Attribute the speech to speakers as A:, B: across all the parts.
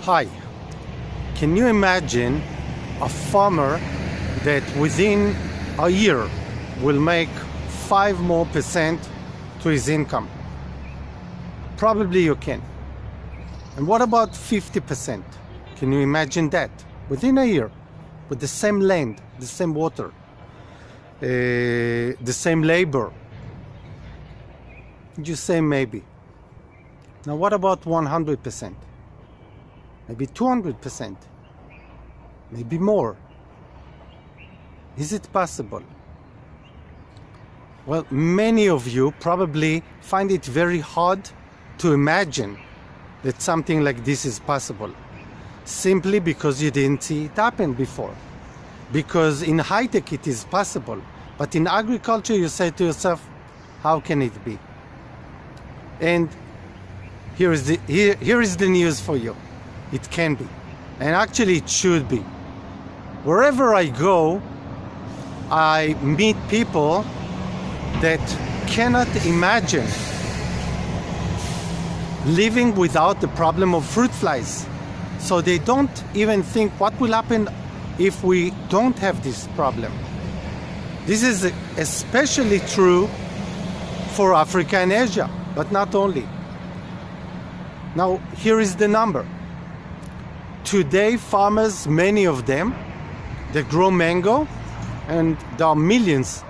A: Hi, can you imagine a farmer that within a year will make 5% more to his income? Probably you can. And what about 50%? Can you imagine that? Within a year, with the same land, the same water, the same labor? You say maybe. Now what about 100%? Maybe 200%? Maybe more? Is it possible? Well, many of you probably find it very hard to imagine that something like this is possible, simply because you didn't see it happen before. Because in high-tech it is possible, but in agriculture you say to yourself, how can it be? And here is the news for you. It can be, and actually it should be. Wherever I go, I meet people that cannot imagine living without the problem of fruit flies. So they don't even think what will happen if we don't have this problem. This is especially true for Africa and Asia, but not only. Now, here is the number. Today, farmers, many of them, they grow mango, and there are millions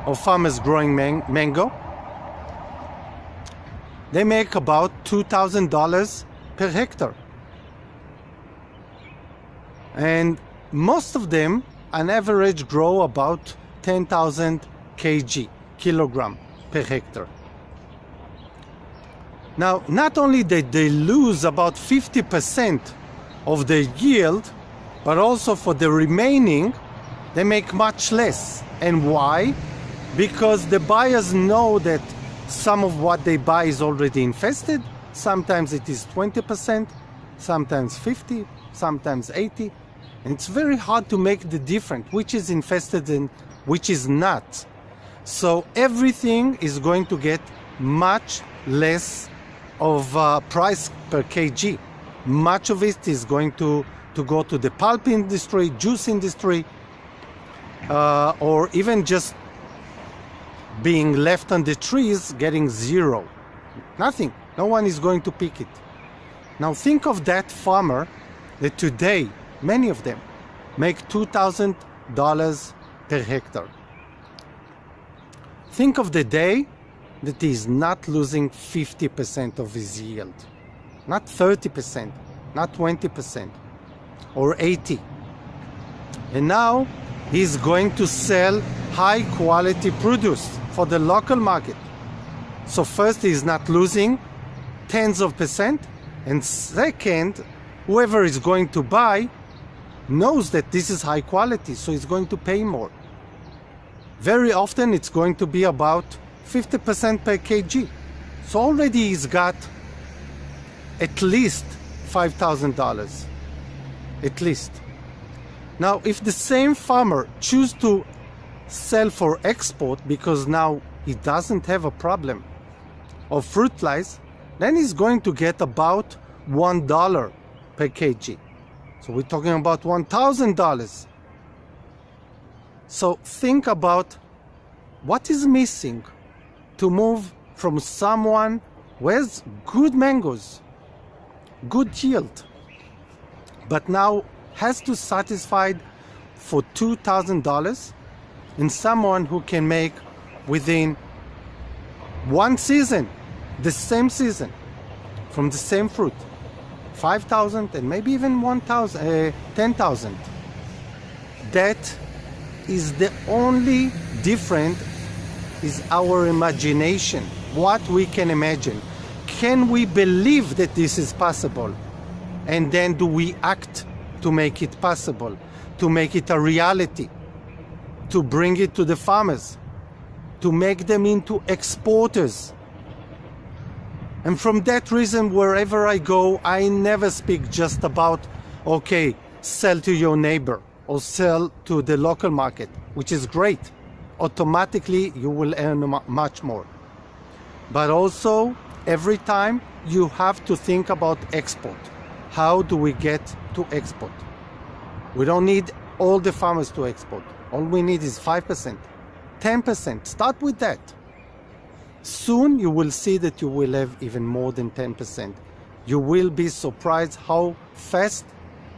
A: of farmers growing mango. They make about $2,000 per hectare. And most of them, on average, grow about 10,000 kilogram per hectare. Now, not only did they lose about 50% of their yield, but also for the remaining, they make much less. And why? Because the buyers know that some of what they buy is already infested. Sometimes it is 20%, sometimes 50%, sometimes 80%. And it's very hard to make the difference, which is infested and which is not. So everything is going to get much less of price per kg. Much of it is going to go to the pulp industry, juice industry, or even just being left on the trees, getting zero. Nothing. No one is going to pick it. Now think of that farmer that today, many of them, make $2,000 per hectare. Think of the day that he is not losing 50% of his yield. Not 30%, not 20%, or 80%. And now he's going to sell high quality produce for the local market. So first, he's not losing tens of percent, and second, whoever is going to buy knows that this is high quality, so he's going to pay more. Very often it's going to be about 50% per kg. So already he's got at least $5,000, at least. Now, if the same farmer chooses to sell for export because now he doesn't have a problem of fruit flies, then he's going to get about $1 per kg. So we're talking about $1,000. So think about what is missing to move from someone who has good mangoes, good yield, but now has to satisfy for $2,000, and someone who can make within one season, the same season, from the same fruit, 5,000 and maybe even 10,000. That is the only difference is our imagination, what we can imagine. Can we believe that this is possible? And then do we act to make it possible, to make it a reality, to bring it to the farmers, to make them into exporters? And from that reason, wherever I go, I never speak just about, okay, sell to your neighbor or sell to the local market, which is great. Automatically, you will earn much more. But also, every time you have to think about export. how do we get to export? We don't need all the farmers to export. All we need is 5%, 10%. Start with that. Soon you will see that you will have even more than 10%. You will be surprised how fast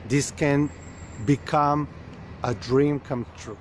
A: this can become a dream come true.